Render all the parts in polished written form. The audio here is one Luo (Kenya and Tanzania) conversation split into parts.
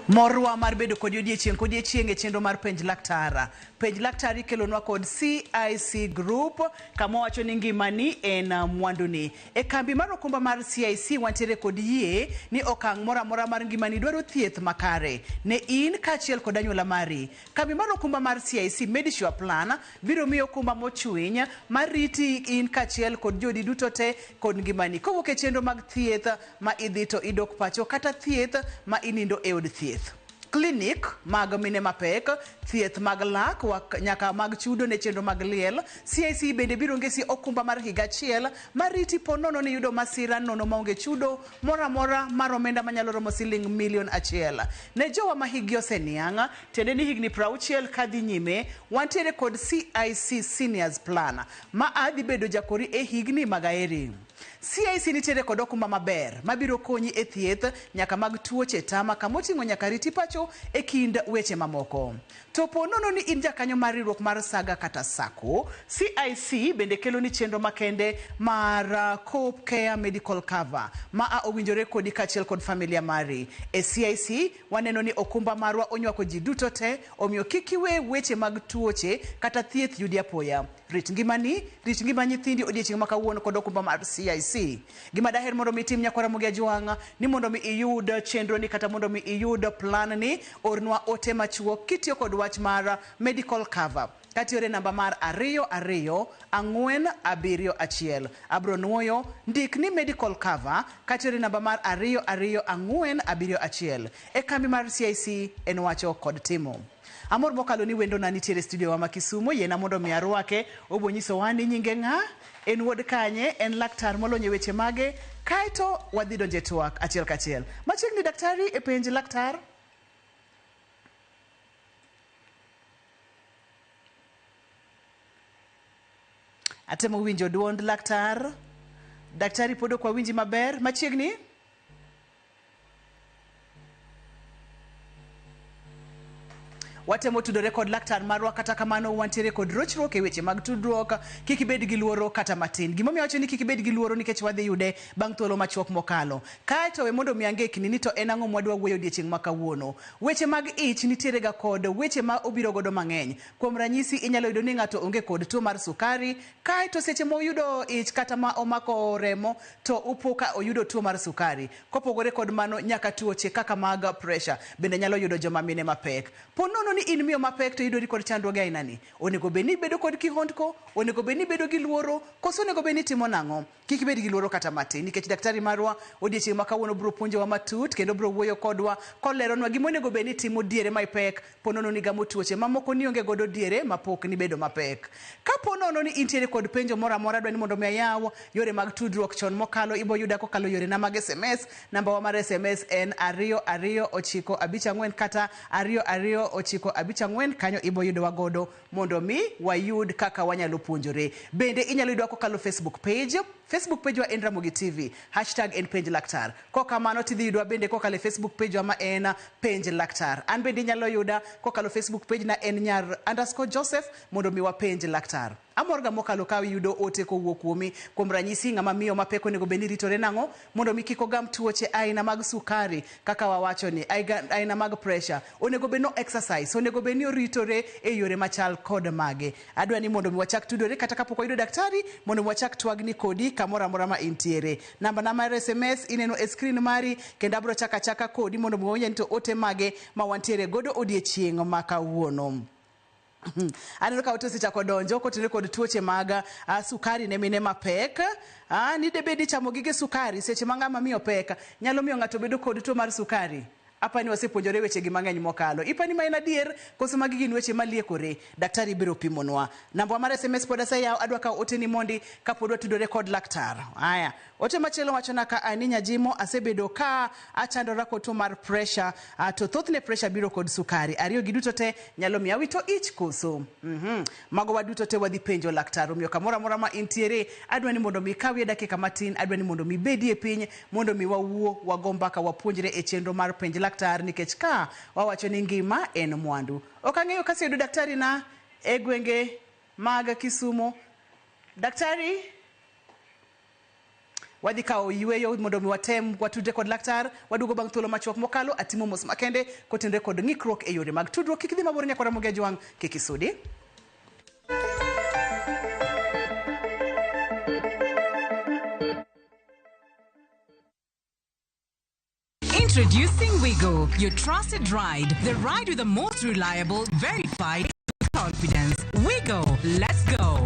Morwa mar bedo kod odiechieng' e chenro mar penj laktar. Penj laktar ikelonwa kod CIC Group, kama wacho ni ngimani en mwanduni. E kambi mar okumba mar CIC wantiere kod yie ni okang' mora mora mar ngimani dwaro thieth makare ne in kaachiel kod anyuola mari. Kambi mar okumba mar CIC Medisure Plan biro miyo okumba mochwiny mar riti in kaachiel kod jodi duto te kod ngimani. Kowuok e chenro mag thieth ma idhi to idok pacho kata thieth ma inindo e od thieth. Clinic mag mine mapek, thieth mag lak nyaka mag chudo ne chenro mag liel. CIC bende biro ngesi okumba mar higa achiel mariti po nono ni yudo masira nono maonge chudo mora mora mar omenda manyalo romo siling milion achiel. Ne jowa ma higi oseniang', tiende ni higni 60 kadhi nyime, wantiere kod CIC Seniors Plan ma adhi bedo jakori e higni magaeri. CIC nitiere kod okumba maber mabiro konyi e thieth nyaka mag tuoche tama kamoting'o nyaka riti pacho e kind weche mamoko. To po nono ni in jakanyo mar riwruok mar Saga kata Sacco, CIC bende kelo ni chenro makende mar Cope Care Medical Cover ma owinjore kodi kaachiel kod familia mari. E CIC waneno ni okumba marwa onywako ji duto te, omiyo kik iwe weche mag tuoche kata thieth yudi apoya. Rit ngima nyithindi odiechieng' ma kawuono kod okumba mar CIC. Gima daher mondo mi tim nyakora Mugia Jwang' ni mondo mi iyud chenro ni kata mondo mi iyud plan ni, ornwa ote machuok kitiyo kod wach mar medical cover. Katiore namba mar 22471. Abro nuoyo ndik ni medical cover katiore namba mar 22471. E kambi mar CIC en wacho kod timo. Amor mokalo ni wendo na nitiere studio wa Kisumu, yena mondo mi arwake, obonyiso wani nyinge ng'a, en wuod kanye, en laktar molonye weche mage, kaito wadhi donje twak achiel kachiel. Machiegni daktari e penj laktar. Atemo winjo duond laktar. Daktari podo kwa winji maber, machiegni? Watemo tudore kod laktar marwa, kata kamano wantiere kod rochruok e weche mag tudruok. Kik ibed gi luoro kata matin. Gimomiyo wacho ni kik ibed gi luoro nikech wadhi yude bang' thuolo machuok mokalo. Kaeto we mondo mi angekni ni to en ang'o mwadwa wuoyo odiechieng' ma kawuono. Weche mag ich nitiere ga kod weche ma obiro godo mang'eny. Kuom ranyisi inyalo yudo ni ng'ato onge kod tuo mar sukari, kaeto seche ma oyudo ich kata ma omako remo to upo ka oyudo tuo mar sukari. Kopogore kod mano, nyaka tuoche kaka mag pressure bende nyalo yudo joma mine mapek. Ponono ni in miyo mapek to yudori kod chandruoge aina ni. Onego bed ni bedo kod kihondko, onego bed ni bedo gi luoro, koso onego bed ni timo nang'o. Kik ibed gi luoro kata matin nikech daktari marwa odiechieng' ma kawuono biro puonjowa matut kendo biro wuoyo kodwa koleronwa gima onego bed ni timo diere ma ipek, ponono ni gamo tuoche mamoko ni onge godo diere mapok ni bedo mapek. Ka ponono ni intiere kod penjo mora mora dwani mondo mi ayaw yore mag tudruok chon mokalo, ibo yuda kokalo yore na mag SMS. Namba wa mar SMS en 22954 kata 22954. Kanyo ibo yudowa godo mondo mi wayud kaka wanyalo puonjore. Bende inyalo yudowa kokalo Facebook page wa en Ramogi TV, #en penj laktar. Kokamano tidhi yudowa bende kokalo Facebook page wa ma en penj laktar. An bende inyalo yuda kokalo Facebook page na en _Joseph mondo mi wapenj laktar. Amorga mokalo ka yudo ote kowuok kuomi. Kuom ranyisi, ng'ama miyo mapek onego bed ni ritore nang'o mondo mi kik ogam tuoche aina mag sukari, kaka wawacho ni aina mag pressure. Onego bed no exercise, onego bed ni oritore e yore machal kod mage. Adwa ni mondo mi wachak tudore kata kapok wayudo daktari, mondo mi wachak twagni kodi kamoro amora ma intiere. Namba mar SMS ineno e screen mari, kendo abro chaka kodi mondo mi wawinj ni to ote mage ma wantiere godo odiechieng' ma kawuono. Aneno ka oto sichako donjo kotenore kod tuoche mag sukari ne mine mapek. Ni debedi chamo gige sukari seche ma ng'ama miyo pek nyalo miyo ng'ato bedo kod tuo mar sukari. Apani wasepuonjore weche gi mang'eny mokalo. Ipani ma en adier koso magi gin weche maliekore. Daktari biro pimonwa. Namba mar SMS pod asayaw, adwa ka ote ni mondi ka pod watudore kod laktar. Aya, ote machielo wacho na ka Aninya Jimo asebedo ka achandora kod tuo mar pressure, to thothne pressure biro kod sukari. Ariyo gi duto te nyalo miya wito ich koso. Mago waduto te wadhi penjo laktar. Omiyo kamoro amora ma intiere, adwa ni mondo mi kawie dakika matin, adwa ni mondo mi bedie piny, mondo mi wawuo wagomba ka wapuonjre e chenro mar penj laktar, nikech ka wawacho ni ngima en mwandu. Ok ang'eyo kasi yudo daktari na e gwenge mag Kisumu. Daktari wadhi kawo yweyo mondo mi watem watudre kod laktar wadugo bang' thuolo machuok mokalo atimo mos makende kotenre kod ng'ikruok e yore mag tudruok. Kik dhi mabor nyaka Ramogi Ajwang' kik isudi. Introducing Wigo, your trusted ride. The ride with the most reliable, verified confidence. Wigo, let's go.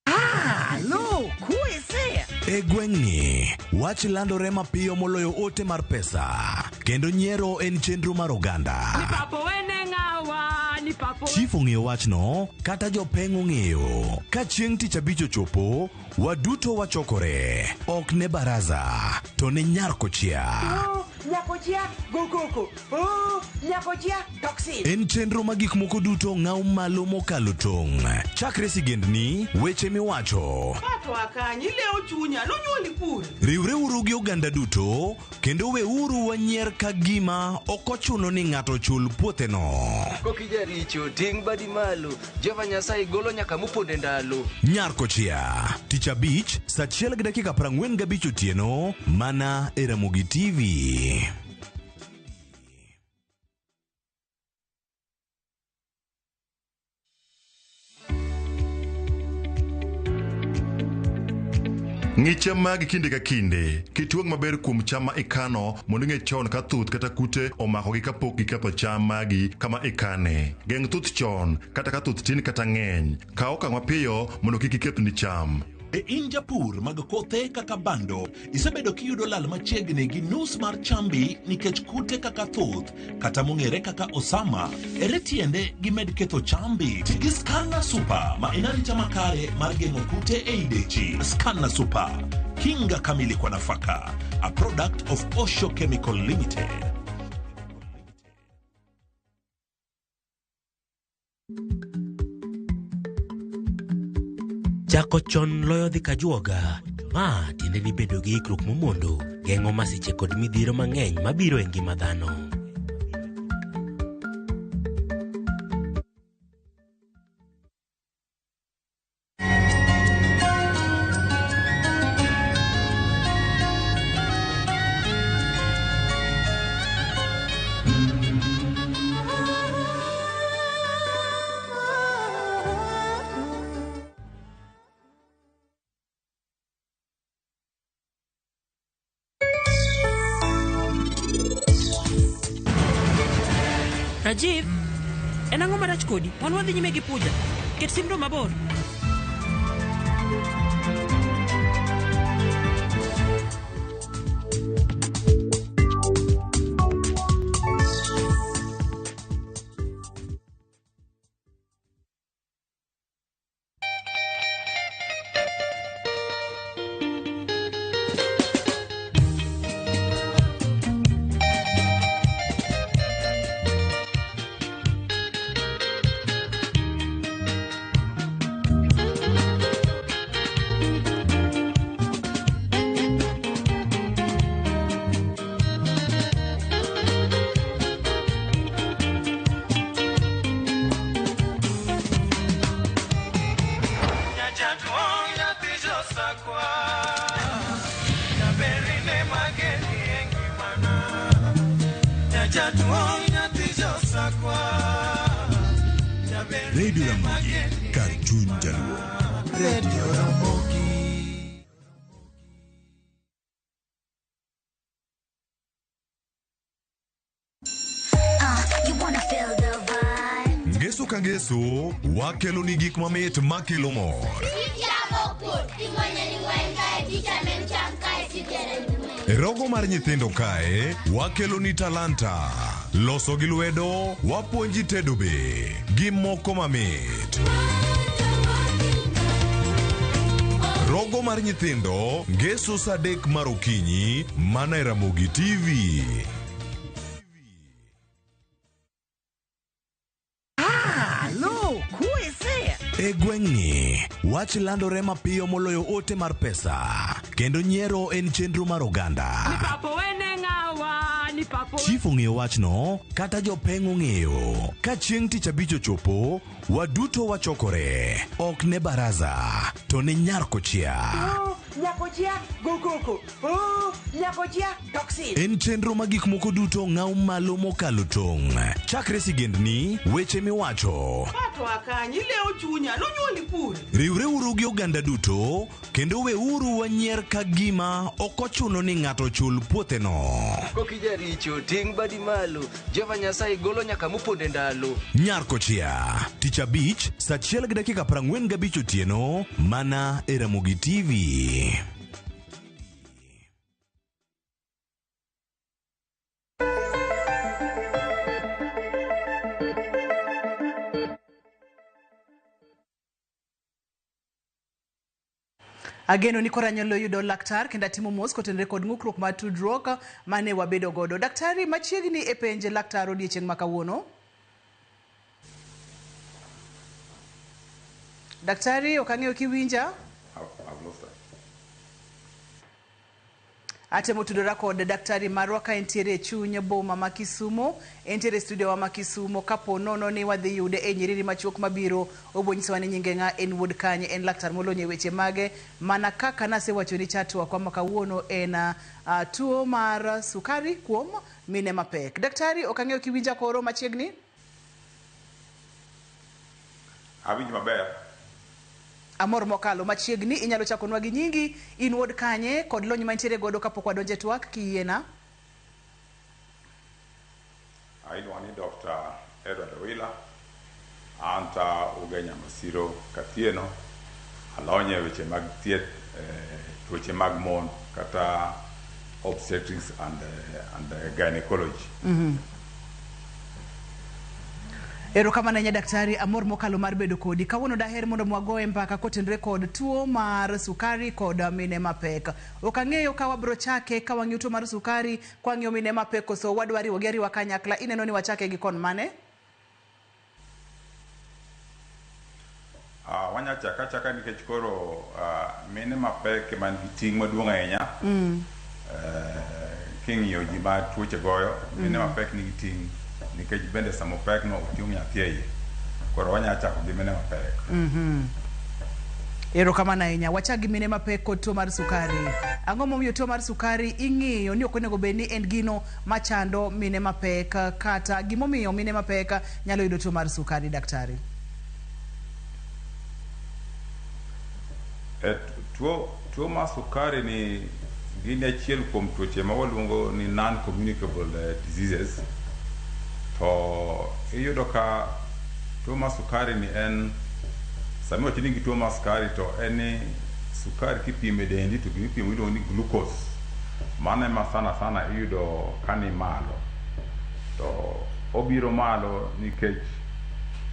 Hello, kuise. E gweng'ni, wach landore mapiyo moloyo ote mar pesa. Kendo nyiero en chenro mar oganda. Chief ong'eyo wachno, kata jopeng' ong'eyo. Ka chieng' tich abich ochopo, waduto wachokore. Ok ne baraza, to ne Nyarkochia. Nyakochia, gokoko. Nyakochia, toxin. En chenro ma gik moko duto ng'aw malo mokalo tong'. Chakre sigendni, weche miwacho. Pato akanyi leo chunya, nonyuoli pur. Riwre uru gi oganda duto, kendo we uru wanyier ka gima ok ochuno ni ng'ato chul puotheno. Kokija richo, ting' badi malo, Jehova Nyasaye golo nyaka moponde ndalo. Nyarkochia, tich abich, saa 1:45 otieno, mana e Ramogi TV. Ng'i cham magi kinde ka kinde, kituang' maber kuom cham ma ikano mondo ing'e chon ka thuth kata kute omakogi kapok giketho cham magi kama ikane. Geng' thuth chon, kata ka thuth tin kata ng'eny. Kaw okang' mapiyo mondo kik ikethni cham. E in japur mag kothe kaka bando, isebedo kiyudo lal machiegni gi nus mar chambi nikech kute kaka thuth, kata mong'ere kaka osama, ere tiende gimed ketho chambi. Tigi Scanner Super ma en arita makare mar geng'o kute e idechi. Scanner Super, kinga kamili kwa nafaka, a product of Osho Chemical Limited. Chako chon loyo dhi kajuoga. Ma tiende ni bedo gi ikruok momondo, geng'o masiche kod midhiro mang'eny mabiro e ngima dhano. Rajiv, en ang'o marach kodi? Wan wadhi nyime gi puja. Ket simno mabor. Radio Ramogi, Cartoon Jaluo. Radio Ramogi. You wanna feel the vibe? Ngeso ka ngeso, wakelo ni gik mamit makelo mor. E rogo mar nyithindo kae, wakelo ni talanta. Loso gi lwedo, wapuonji tedo be, gi moko mamit. Rogo mar nyithindo, ngeso saa 3 mar okinyi, mana e Ramogi TV. Hello, kuise. E gweng'ni, wach landore mapiyo moloyo ote mar pesa. Kendo nyiero en chenro mar oganda. Chief ong'eyo wachno kata jopeng' ong'eyo. Ka chieng' tich abich ochopo, waduto wachokore. Ok ne baraza, to ne nyarko chia. Nyakojia gokoko. Nyakojia toxin. En chenro ma gik moko duto ng'aw malo mokalo tong'. Chakre sigendni, weche miwacho. Pato akanyi leo chunya nonyuoli pure. Riwreuru gi oganda duto, kendo weuru wanyier ka gima ok ochuno ni ng'ato chul puotheno. Kokija richo, ting' badi malo. Jehova Nyasaye golo nyaka moponde ndalo. Nyarko chia, tich abich, saa 1:45 otieno, mana e Ramogi TV. Ageno ni kora nyalo yudo laktar kenda timo mos kotenre kod ng'ukruok mar tudruok mane wabedo godo. Daktari machiegni e penje laktar odiechieng' ma kawuono. Daktari, ok ang'eyo kiwinja? Atemo tudora kod daktari marwa ka entiere e chuny boma ma Kisumo, entiere e studio wa ma Kisumo. Kapo nono ni wadhi yude e nyiriri machuok mabiro, obonyisowa ni nyinge ng'a, en wuod kanye, en laktar molony e weche mage. Mana kaka nasewacho ni chatwa kwa makawuono en tuo mar sukari kuom mine mapek. Daktari, ok ang'eyo kiwinja koro machiegni? Awinj maber. Amor mokalo machiegni, inyalo chakonwa gi nyingi, in wuod kanye kod lony mantiere godo kapok wadonje twak kiyiena. Aidwa ni Dr. Edward Wila, anta ugenya masiro katieno, alonye weche mag thieth, weche mag mon kata obstetrics and gynecology. Erokamano ne daktari, amor mokalo mar bedo kodi. Kawuono daher mondo mwagoe mbaka kotenre kod tuo mar sukari kod mine mapek. Ok ang'eyo ka wabro chake ka wang'iyo tuo mar sukari, kwa ng'iyo mine mapek koso wadwari wageri wa kanyakla, ineno ni wachake gi kon mane? Wanya chaka nikech koro mine mapek man gi ting' maduong' ahinya. King'iyo ji ma tuoche goyo, mine mapek nigi ting' nikech bende samo pek no otiung' nyathi e iye. Koro wanya chako gi mine mapek. Erokamano ahinya, wachak gi mine mapek kod tuo mar sukari. Ang'o momiyo tuo mar sukari ing'iyo ni ok onego bed ni en gino machando mine mapek, kata gimomiyo mine mapek nyalo yudo tuo mar sukari, daktari? Tuo mar sukari ni gin achiel kuom tuoche ma waluongo ni non-communicable diseases. To iyudo ka tuo mar sukari ni en sami wacho ni tuo mar sukari to en sukari kipimo e dendi to gipimo iluongo ni glucose. Mano ema sana iyudo kani malo. To obiro malo nikech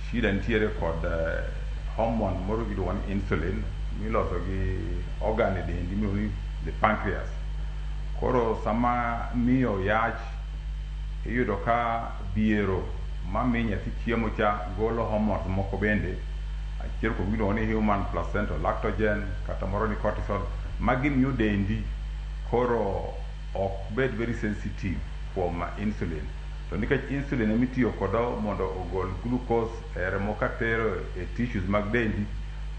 shida nitiere kod hormone moro giluongo ni insulin miloso gi organ e dendi miluongo ni the pancreas. Koro sama miyo yach iyudo ka biero mami nyathi chiemo cha golo hormones moko bende, achiel kuom giluongo ni human placental lactogen kata moro ni cortisol, magi miyo dendi koro ok bed very sensitive kuom insulin. To nikech insulin emitiyo kodo mondo ogol glucose e remo katero e tissues mag dendi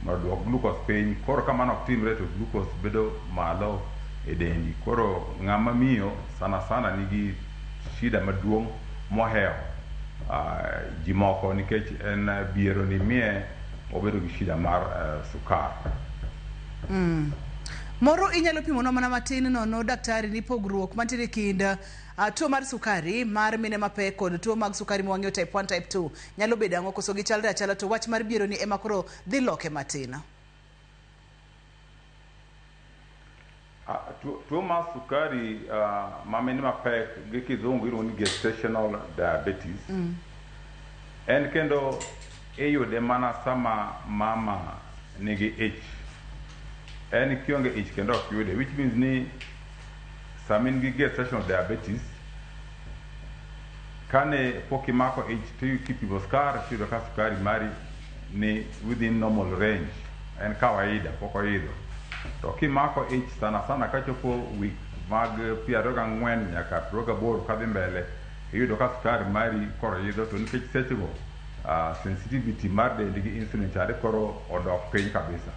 mondo duok glucose piny, koro kamano ok timre to glucose bedo malo e dendi. Koro ng'ama miyo sana nigi shida maduong' mohewo ji moko nikech en biero ni miye obedo gi shida mar sukar. Moro inyalo pimonwa mana matin nono, daktari, ni pogruok mantiere kind tuo mar sukari mar mine mapek kod tuo mag sukari mwang'eyo type 1 type 2 nyalo bedo ang'o koso gichalre achala, to wach mar biero ni ema koro dhi loke matin? Tuo mar sukari ma mine mapek gi kizungu iluongo ni gestational diabetes. En kendo iyude mana sama mama nigi ich. En kionge ich kendo ok yude, which means ni sama in gi gestational diabetes, kane pok imako ich to kipimo skar tiyudo ka sukari mari ni within normal range, en kawaida, pok oidho. to kimako ich sana sana kachopo wik mag piero gang'wen nyaka 18 kadhi mbele iyudo ka sukari mari koro idho to nikech sechego sensitivity mar dendi gi insulin chare koro odok piny kabisa.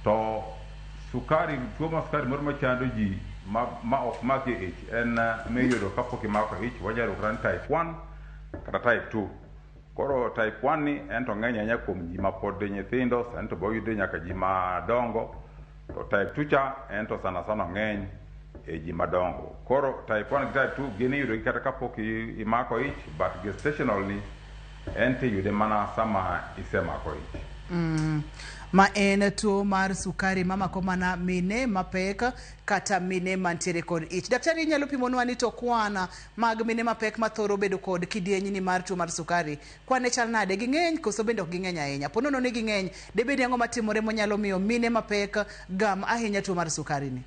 To sukari, tuo ma sukari moro machando ji ma ok maki ich en miyudo kapok imako ich wanyalo kran type 1 kata type 2. Koro type 1 ni en to ng'eny ahinya kuom ji ma pod nyithindo, sani to boyudo nyaka ji madongo. To type 2 cha en to sana sana ng'eny e ji madongo. Koro type 1 gi type 2 gini yudo kata kapok imako ich, but gestational ni en te yude mana sama isemako ich. Ma en tuo mar sukari mamako mana mine mapek kata mine mantiere kod ich. Daktari, inyalo pimonwa ni to kwana mag mine mapek mathoro bedo kod kidieny ni mar tuo mar sukari kwane chal nade, ging'eny koso bende ok ging'eny ahinya? Ponono ni ging'eny, debedi ang'o matimore monyalo miyo mine mapek gam ahinya tuo mar sukari ni?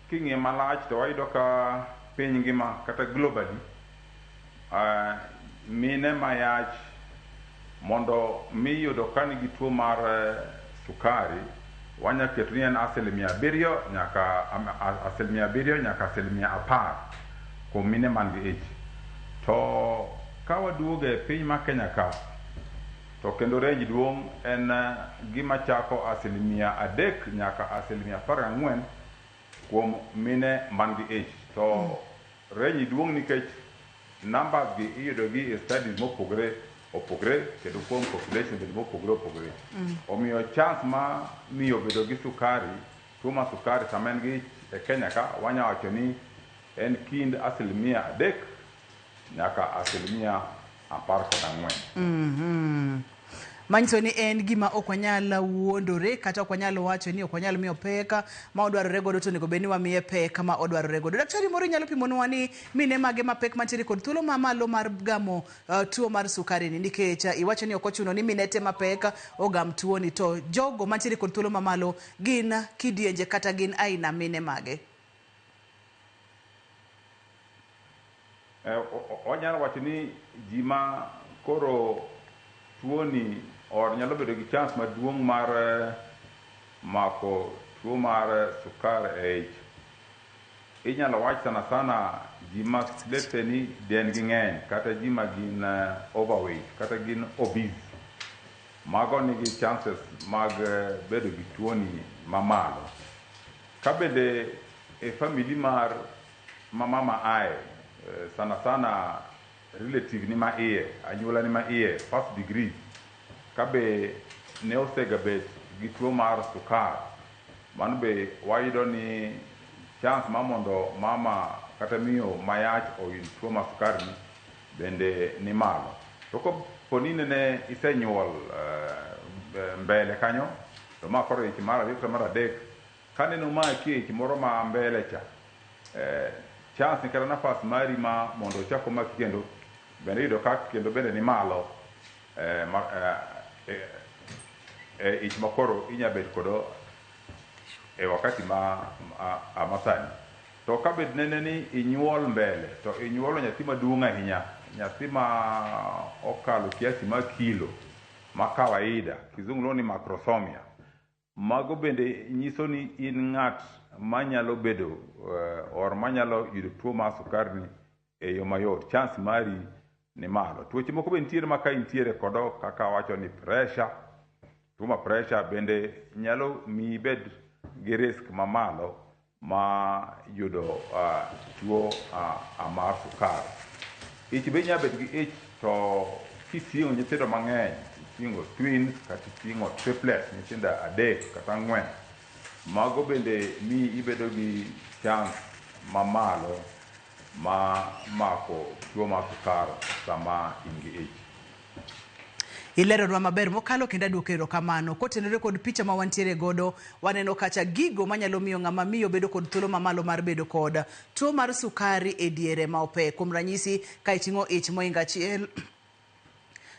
King'iye malach to wayudo ka piny ngima kata globally mine mayach mondo miyudo ka nigi tuo mar sukari wanya keto ni en 7% nyaka 10% kuom mine man gi ich. To ka waduogo e piny ma Kenya ka to kendo range duong' en gima chako 3% nyaka 14% kuom mine man gi ich. To range duong' nikech numbers gi iyudo gi e studies mopogore kendo kuom population bende mopogore. Omiyo chance ma miyo bedo gi sukari, tuo ma sukari sama en gi e Kenya ka wanya wacho ni en kind 3% nyaka 14%. Manyiso ni en gima ok wanyal wuondore kata ok wanyal wacho ni ok wanyal miyo pek ma odwarore godo to nego beni wamiye pek ma odwarore godo. Daktari moro nyalo pimonwa ni mine mage mapek mantiere kod thuolo mamalo mar gamo tuo mar sukari ni, nikech iwacho ni ok ochuno ni mine te mapek ogam tuo ni, to jogo mantiere kod thuolo mamalo gin kidienje kata gin aina mine mage? Wanyalo wacho ni ji ma koro tuo ni or nyalo bedo gi chance maduong' mar mako tuo mar sukar e ich. Inyalo wach sana ji ma lete ni den gi ng'eny kata ji ma gin overweight kata gin obese, mago nigi chances mag bedo gi tuo ni mamalo. Ka bende e family mar mama ae sana relative ni ma iye, anyuola ni ma iye, first degree, kabe ne osega bet gi tuo mar sukar, mano be wayudo ni chance ma mondo mama kata miyo mayach oyud tuo mar sukar ni bende ni malo. To koponi ne isenyuol mbele kanyo, to ma koro ich mar ariyo mar adek, kaneno maki ich moro ma mbele cha, chance ni kata nafas mari ma mondo chako maki kendo bende yudo ka kendo bende ni malo ich makoro inya bet kodo e wakati masani. To ka bed nene ni inyuol mbele to inyuolo nyathi maduong' ahinya, nyathi ma okalo kiasi ma kilo ma kawaida, kizungu luongo ni macrosomia, mago bende nyiso ni in ng'at manyalo bedo or manyalo yudo tuo mar sukari ni e yo mayot, chance mari ni malo. Tuoche moko be nitiere ma ka intiere kodo kaka wacho ni pressure, tuo ma pressure bende nyalo mi bed gi risk mamalo ma yudo tuo mar sukari. Ich be nya bet gi ich to kiting'o nyithindo mang'eny, kiting'o twins kata kiting'o triplets, nyithindo 3 kata 4, mago bende mi ibedo gi chance mamalo ma mako tuo mar sukar sama in gi ich. Ileronwa maber mokalo kendo aduoko erokamano. Kotenore kod picha ma wantiere godo, waneno kacha gigo manyalo miyo ng'ama miyo bedo kod thuolo mamalo mar bedo kod tuo mar sukari e diere ma opek. Kuom ranyisi, ka iting'o ich moingo achiel,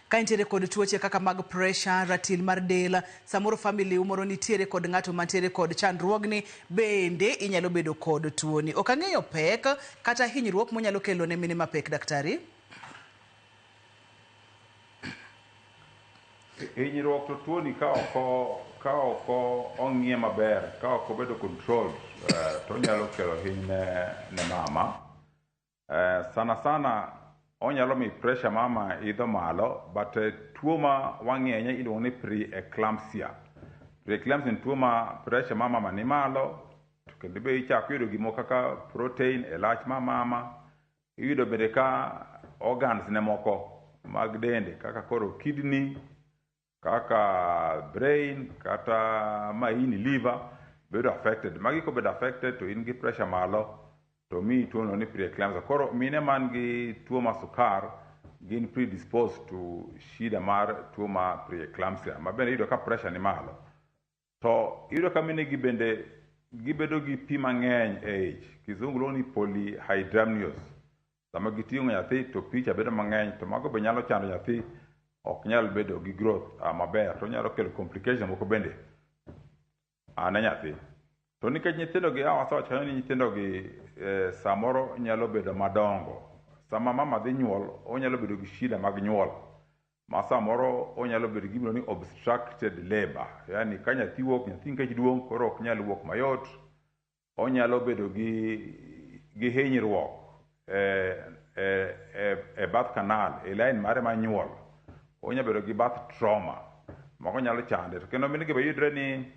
ka intiere kod tuoche kaka mag pressure, ratil mar del, samoro family umoro nitiere kod ng'ato mantiere kod chandruogni, bende inyalo bedo kod tuoni. Ok ang'eyo pek kata hinyruok monyalo kelo ne mine mapek, daktari? hinyruok to tuoni ka oko ong'iye maber, ka oko bedo control, to nyalo kelo hiny ne mama. Sana onyalo mi pressure mama idho malo, but tuo ma wang'enye iluongo ni pre-eclampsia. Pre-eclampsia en tuo ma pressure mama ni malo, to kendo be ichako yudo gimoro kaka protein e lach ma mama, iyudo bende ka organs ne moko mag dende kaka koro kidney, kaka brain, kata maini, liver bedo affected. Magi ko bedo affected to in gi pressure malo, to mi tuo no ni pre-eclampsia. Koro mine man gi tuo ma sukar gin predisposed to shida mar tuo ma pre-eclampsia, ma bende iyudo ka pressure ni malo. To iyudo ka mine gi bende gibedo gi pi mang'eny e ich, kizungu luongo ni polyhydramnios. Sama giting'o nyathi to pi cha bedo mang'eny, to mago be nyalo chando nyathi, ok nyal bedo gi growth maber, to nyalo kelo complication moko bende ne nyathi. To nikech nyithindo gi awasawacho kanyo ni nyithindo gi samoro nyalo bedo madongo. Sama mama dhi nyuol, onyalo bedo gi shida mag nyuol. Ma samoro onyalo bedo gimoro ni obstructed labor. Yani ka nyathi wuok, nyathi nikech duong' koro ok nyal wuok mayot. Onyalo bedo gi hinyruok e birth canal, e line mare ma nyuol. Onyalo bedo gi birth trauma. Moko nyalo chande. To kendo mine gi be yudre ni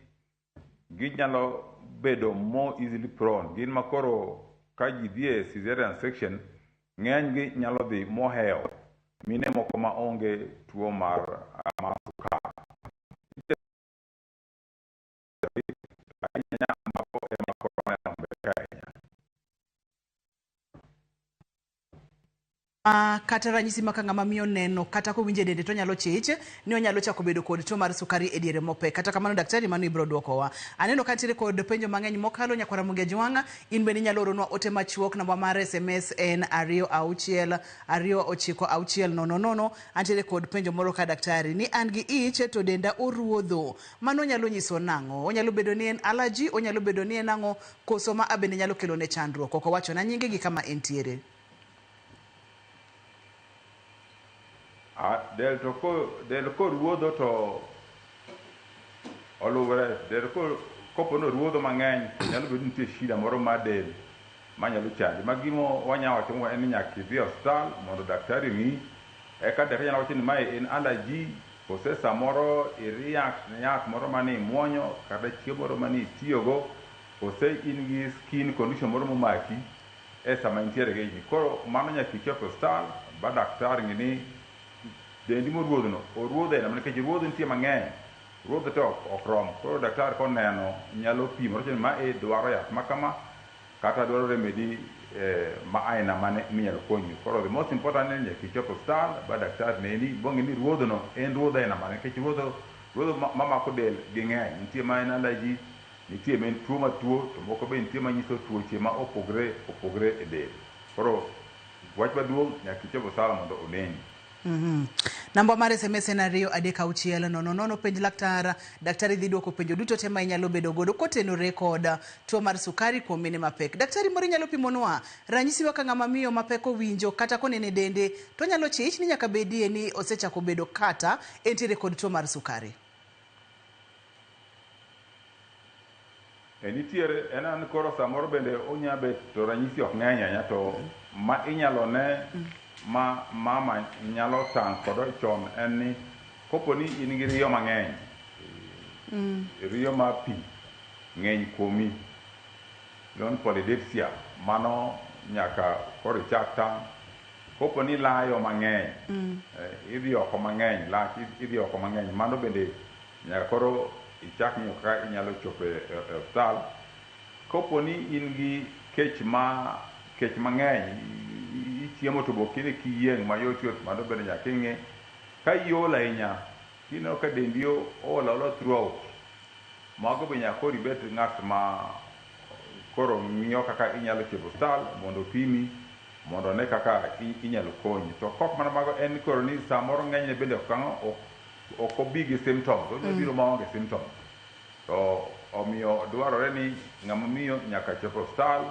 ginyalo bedo more easily prone. Gin makoro ka ji dhi e cesarean section, ng'eny gi nyalo dhi mohewo mine moko ma onge tuo mar sukar. Kata ranyisi ma ka ng'ama miyo neno kata kowinje dende to nyalo chich ni onyalo chako bedo kod tuo mar sukari e diere mopek. Kata kamano daktari mano ibro duokowa. Aneno ka nitiere kod penjo mang'eny mokalo. Nyakwara Mugia Jwang'a, in bende nyalo oronwa ote machuok. Namba mar SMS en 2696000. Antiere kod penjo moro ka daktari ni an gi ich to denda oruodho. Mano nyalo nyiso nang'o? Onyalo bedo ni en allergy, onyalo bedo ni en ang'o, koso ma abende nyalo kelo ne chandruok. Ok owacho na nyinge gi kama entiere. Del ko ruodho to oluwre. Del kopo no ruodho mang'eny, nyalo bedo nitie shida moro mar del manyalo chandi. Ma gimo wanya wacho en ni nyaka idhi e osiptal mondo daktari ng'i. Eka daktari nyalo wacho ni mae en allergy, kose samoro i-react ne yath moro mane imuonyo kata chiemo moro mane itiyogo, kose in gi skin condition moro momaki e sama intiere gi ji. Koro mano nyaka ichop e osiptal ba daktari ng'i ni dendi moruodhno oruodho aina nikech ruodho nitie mang'eny, ruodho to ok rom. Koro daktari koneno nyalo pimo ni ma dwaro yath makama kata dwaro remedi ma aina mane minyalo konyi. Koro the most important ni nyaka ichop osiptal ba daktari neni bong'i ni ruodhono en ruodho aina mane, nikech ruodho mamako del gi ng'eny. Nitie ma en allergy, nitie ma en tuo matuo, to moko be nitie manyiso tuoche ma opogre e del. Koro wach maduong' nyaka ichop osiptal mondo oneni. Namba mar SMS en 23600. Penj laktar. Daktari dhi duoko penjo duto te ma inyalo bedo godo kotenore kod tuo mar sukari kuom mine mapek. Daktari moro nyalo pimonwa ranyisi wa ka ng'ama miyo mapek owinjo kata konene dende to nyalo chich ni nyaka bedie ni osechako bedo kata entiere kod tuo mar sukari. Nitiere en koro samoro bende onya bet to ranyisi ok ng'eny ahinya, to ma inyalo ne ma mama nyalo tang' kod chon en ni kopo ni in gi riyo mang'eny, riyo ma pi ng'eny kuomi, lon polydipsia, mano nyaka koro ichak tang'. Kopo ni layo mang'eny, idhi oko mang'eny, lach idhi oko mang'eny, mano bende nyaka koro ichak ng'iyo ka inyalo chopo e osiptal. Kopo ni in gi kech mang'eny, chiemo to bokine kiyieng' mayot yot, mano bende nyaka ing'e. Ka iol ahinya, kineno ka dendi olo throughout, mago be nyaka koro ibet ng'at ma koro ng'iyo kaka inyalo chopo osiptal mondo pimi, mondo ne kaka inyalo konyi. To kok mana mago en koro ni samoro ng'enyne bende ok obi gi symptoms, onyalo biro maonge symptoms. To omiyo dwarore ni ng'ama miyo nyaka chop osiptal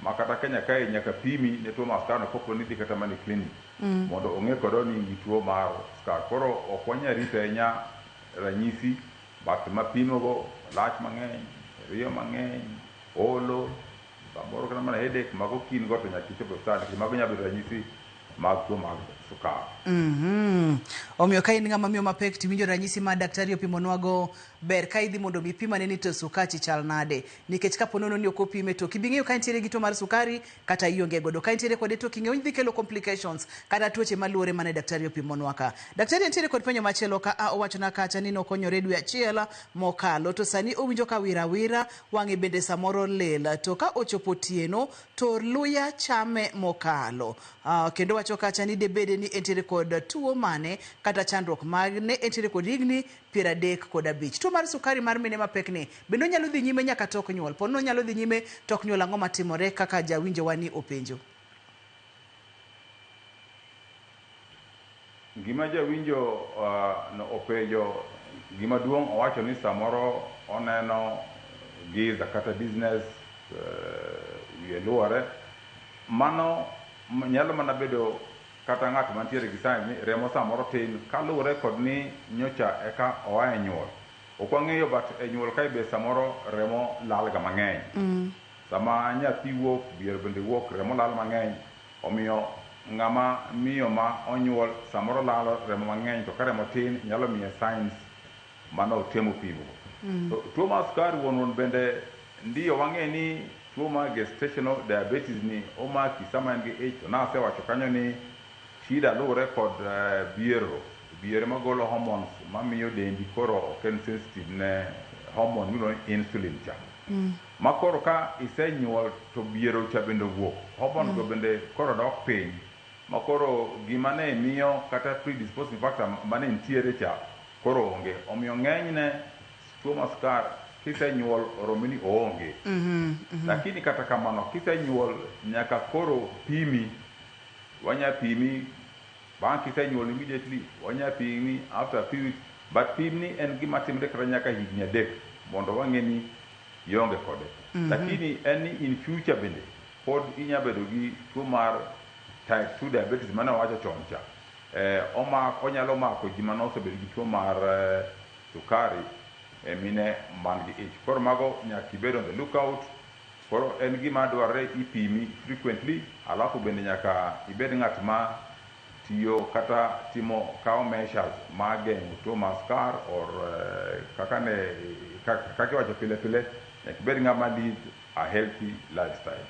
makata Kenya kae nyaka pimi ne tuo mar skar kopo ni dhi kata mana clinic mondo ong'e kodo ni ngi tuo mar skar. Koro ok wanya rito ahinya ranyisi but mapimogo lach mang'eny, riyo mang'eny, olo, samoro kata mana headache mago kin go to nyaka ichopo osiptal nikech mago nyalo bedo ranyisi mag tuo mag sukar. Omiyo ka in ng'ama miyo mapek tiwinjo ranyisi ma daktari opimonwago, ber ka idhi mondo mipimane ni to sukachi chal nade, nikech kapo nono ni ok opime to kibing'eyo ka intiere gi tuo mar sukari kata ionge godo. Ka intiere kode to king'eyo ni dhi kelo complications kata tuoche maluore mane daktari opimonwa ka. Daktari intiere kod penjo machielo ka owachona kacha ni nokonyore dwe achiel mokalo to sani owinjo ka wira wang'e bende samoro lil, to ka ochopo tieno to luya chame mokalo. Kendo wacho kacha ni debede ni entiere kod tuo mane kata chandruok magne, entiere kod higni 35. Tuo mar sukari mar mine mapek ni bende onyalo dhi nyime nyaka tok nyuol, pono onyalo dhi nyime tok nyuol, ang'o matimore kaka jawinjo wani openjo? Gima jawinjo no openjo, gima duong' owacho ni samoro oneno giza kata business wiye luore, mano nyalo mana bedo kata ng'at mantiere gi sani remo samoro tin kaluwore kod ni nyocha eka oa e nyuol. Ok wang'eyo but e nyuol kae be samoro remo lal ga mang'eny. Sama nyathi wuok, bier bende wuok, remo lal mang'eny. Omiyo ng'ama miyo ma onyuol samoro lalo remo mang'eny, to ka remo tin nyalo miye signs mano temo pimo. Tuo mar sukari wuon bende ndiyo wang'e ni tuo mar gestational diabetes ni omaki sama en gi ich, to nasewacho kanyo ni shida luwore kod biero magolo hormones mamiyo dendi koro ok en sensitive ne hormone miluongo ni insulin cha. Makoro ka isenyuol to biero cha bende wuok, hormone go bende koro dok piny, makoro gima ne miyo kata predisposing factor mane nitiere cha koro onge. Omiyo ng'enyne tuo mar sukar kisenyuol oromo ni oonge. Lakini kata kamano kisenyuol nyaka koro pimi, wanya pimi bang' kisenyuol immediately, wanya pimi after a few weeks, but pim ni en gima timre kata nyaka higni 3 mondo wang'e ni ionge kode. Lakini en ni in future bende pod inya bedo gi tuo mar type 2 diabetes mane wacho chon cha. Onyalo mako ji mane osebedo gi tuo mar sukari mine man gi ich. Koro mago nyaka ibed on the lookout. Koro en gima dwarore ipimi frequently, alafu bende nyaka ibed ng'at ma tiyo kata kao measures ma geng'o tuo mar sukar or kaka iwacho pile nyaka ibed ng'ama lead a healthy lifestyle.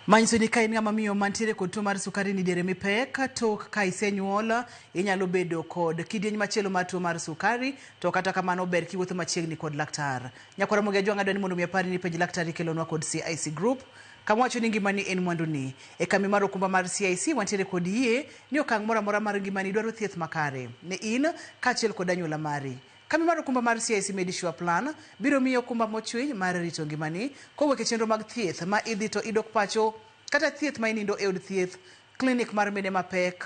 Manyiso ni ka in ng'ama miyo mantiere kod tuo mar sukari ni diere mipek tok ka isenyuola, inyalo bedo kod kidieny machielo mar tuo mar sukari, to kata kamano ber kiwuotho machiegni kod laktar. Nyakwara moge jwang'a dwani mondo mi apari ni penj laktar kelonwa kod CIC Group. Kamwacho ni ngimani en mwanduni. E kami mar okumba mar CIC wantiere kod yie ni okang' moro amora mar ngimani dwaro thieth makare ne in kaachiel kod anyuola mari. Kami mar okumba mar CIC Medisure Plan biro miyo okumba mochwiny mar rito ngimani kowuok e chenro mag thieth ma idhi to idok pacho, kata thieth ma inindo e od thieth, klinik mar mine mapek,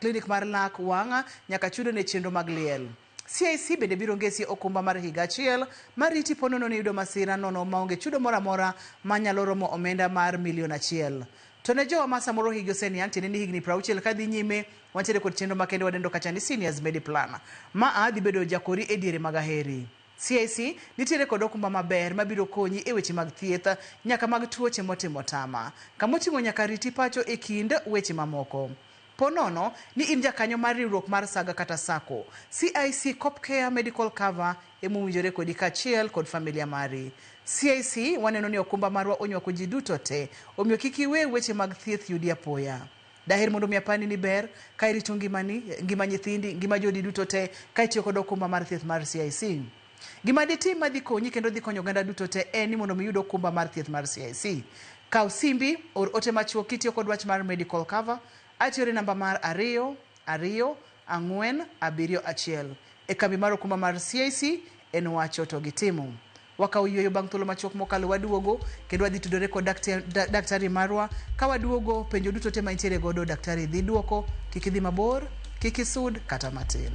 klinik mar lak, wang'a, nyaka chudo ne chenro mag liel. CIC bende biro ngesi okumba mar higa achiel mariti ponono ni yudo masira nono maonge chudo moro amora manyalo romo omenda mar $1 million. To ne jowa ma samoro higi oseniang' tiende ni higni 60 kadhi nyime, wantiere kod chenro makende wadendo kacha ni Seniors Mediplan ma dhi bedo jakori e diere mag aheri. CIC nitiere kod okumba maber mabiro konyi e weche mag thieth nyaka mag tuoche motimo tama, kamoting'o nyaka riti pacho e kind weche mamoko. Ponono ni in jakanyo mar riwruok mar Saga kata Sako, CIC Copcare Medical Cover emowinjore kodi kaachiel kod familia mari. CIC waneno ni okumba marwa onywako ji duto te, omiyo kik iwe weche mag thieth yudi apoya. Daher mondo mi apani ni ber ka irito ngimani, ngima nyithindi, ngima jodi duto te ka itiyo kod okumba mar thieth mar CIC. Gima ditim madhi konyi kendo dhi konyo oganda duto te en ni mondo mi yud okumba mar thieth mar CIC. Kaw simbi or ote machuok kitiyo kod wach mar medical cover, atiore namba mar 22471. E kambi mar okumba mar CIC en wacho to gitimo. Wakaw yweyo bang' thuolo machuok mokalo waduogo kendo wadhi tudore kod daktari marwa. Ka waduogo penjo duto te ma intiere godo daktari dhi duoko, kik idhi mabor, kik isud kata matin.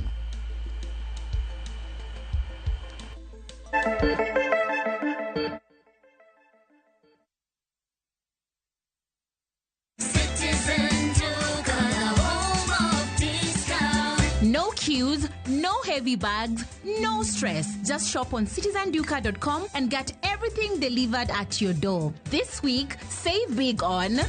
queues, no heavy bags, no stress. Just shop on citizenduca.com and get everything delivered at your door. This week, save big on...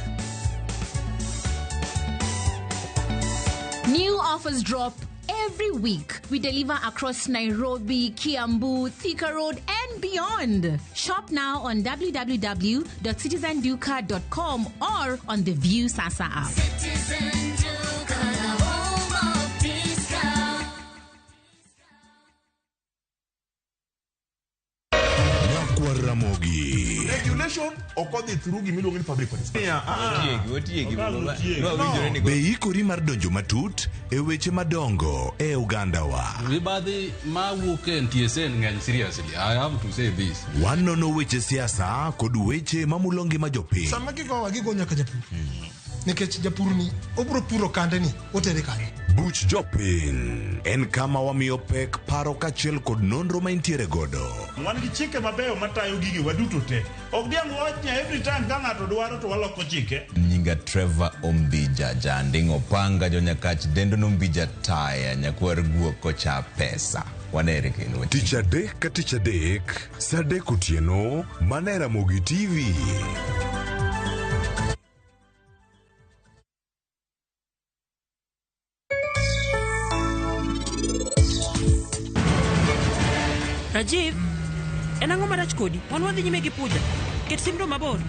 New offers drop every week. We deliver across Nairobi, Kiambu, Thika Road, and beyond. Shop now on www.citizenduca.com or on the View Sasa app. Citizen Duca, the home of discount. Ramogi. Regulation okodi through gimiluongo ni public participation. Be ikori mar donjo matut e weche madongo e Uganda wa. Everybody ma wuok e TSN ng'eny seriously. I have to say this. Wanono weche siasa kod weche mamulongi ma jopiny. Sama gigo nyaka japur. Nikech japur ni obro puro kande ni otere kande. Buch jopiny en kama wamiyo pek paro kachiel kod nonro ma intiere godo. Wan gi chike mabeyo matayo gigi waduto te. Ok diang' wachnya every time ka ng'ato dwaro to waloko chike. Nyinga Trevor Ombija jandingo panga jonyakach dendo nombija taya nyakwar guok kocha pesa. Wanere kendo. Tich adek ka tich adek, sa adek otieno, mana Ramogi TV. Rajiv, en ang'o marach kodi? Wan wadhi nyime gi puja. Ket simdo mabor.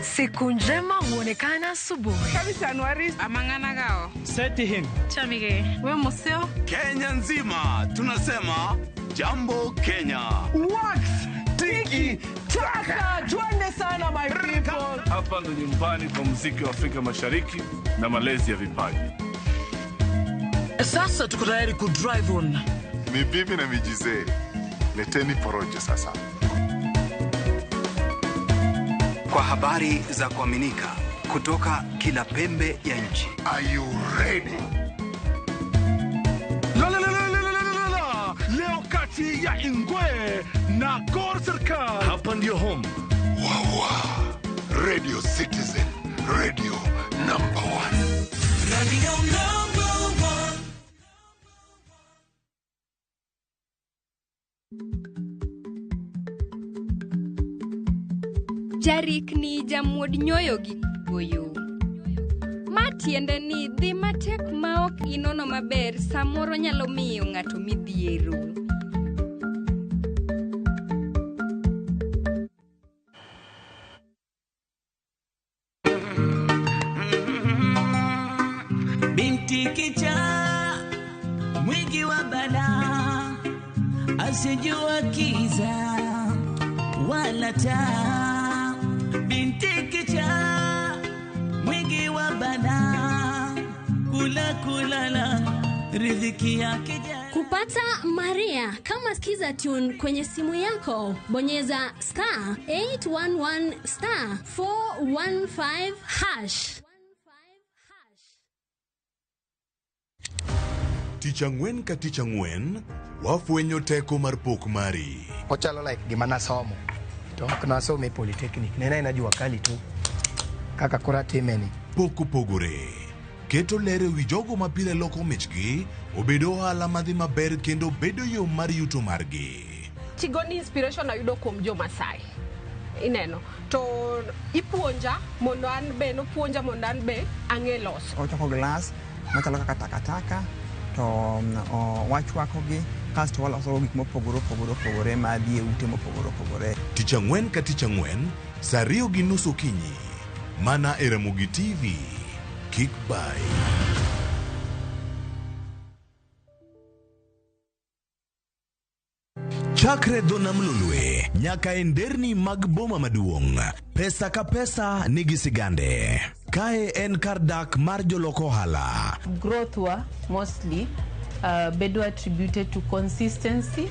Siku njema huonekana asubuhi. Kabisa Anuari amangana gao. Seti him. Chamige. We museo. Kenya nzima tunasema jambo Kenya. Wax, tiki, taka. Tuende sana my people. Hapa ndo nyumbani kwa muziki wa Afrika Mashariki na malezi ya vipaji. Sasa tuko tayari ku drive on. Mibibi na mijize. Leteni porojo sasa. Kwa habari za kuaminika kutoka kila pembe ya nchi. Are you ready? Leo kati ya Ingwe na Gor Serikali. Hapa ndio home. Wawa. Radio Citizen. Radio number 1. Radio number 1. Jarik ni jamuod nyoyo gi goyo. Matiende ni dhi matek maok inono maber samoro nyalo miyo ng'ato midhiero. Binti kicha mwingi wa bala asijua kiza wala taa. Binti kicha mwingi wa bala kulala riziki yake. Kupata Maria kama skiza tune kwenye simu yako, bonyeza *811*415#. Ticha ng'wen ka ticha ng'wen, wafwenyo teko mar pok mari. Ochalo like gima nasomo. To nasome polytechnic. Nena inajua kali tu. Kaka kura timeni. Pok opogore. Keto lere wi jogo mapile loko michgi, obedo ohala madhi maber kendo bedo yo mar yuto margi. Tigoni inspiration ayudo kuom jo Masai. Ineno. To ipuonja mondo an be no puonja mondo an be ang'e loso. Ochoko glass, machalo kaka takataka, to wachwako gi, kasto waloso gik mopogore madhi e ute mopogore. Ticha ng'wen ka ticha ng'wen, saa 2:30 okinyi. Mana e Ramogi TV. Kick by. Chakre Donam Lulwe, nyaka enderni mag boma maduong'. Pesa ka pesa nigi sigande. Kae en kar dak mar joloko hala. Growth wa mostly bedo attributed to consistency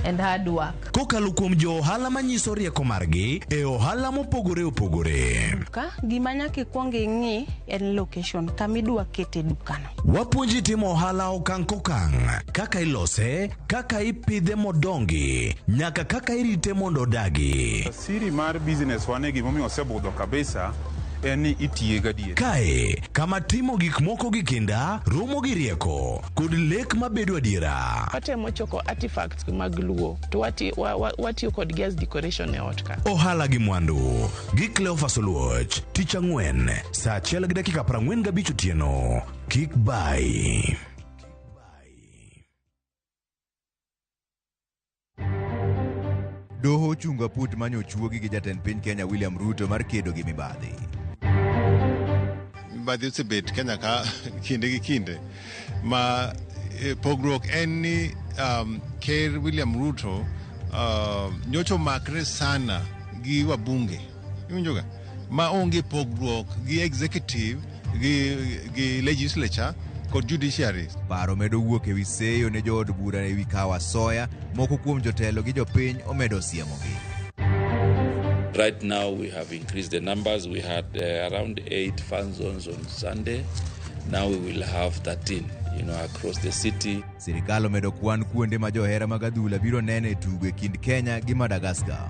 and hard work. Kokalo kuom jo ohala manyiso rieko margi e ohala mopogore opogore. Ka gima nyaka ikwong ing'i en location kama idwa kete dukano. Wapuonji timo ohala okang' kokang', kaka ilose, kaka ipidhe modongi, nyaka kaka irite mondo odagi. Siri mar business wane gimomiyo osebudho kabisa en ni itiye gadier. Kae, kama timo gik moko gi kinda, romo gi rieko, kod lek mabedo adiera. Watemo choko artifacts mag luo, to watiyo kod gas decoration e ot ka. Ohala gi mwandu, gi Cleophas Oluoch, tich ang'wen, saa 1:45 otieno. Kik bai. Doho chunga put manyo chuogi gi jatend piny Kenya William Ruto mar kedo gi mibadhi. Mibadhi osebet Kenya ka kinde gi kinde. Ma pogruok en ni Ker William Ruto nyocho makre sana gi wabunge. Iwinjoga? Ma onge pogruok gi executive gi legislature kod judiciary. Paro medo wuok ewi seyo ne jood bura ewi kawa soya, moko kuom jotelo gi jopiny omedo siemogi. Right now we have increased the numbers. We had around 8 fan zones on Sunday. Now we will have 13, across the city. Sirikal omedo kwan kuonde ma johera mag adhula biro nene tugo e kind Kenya gi Madagascar.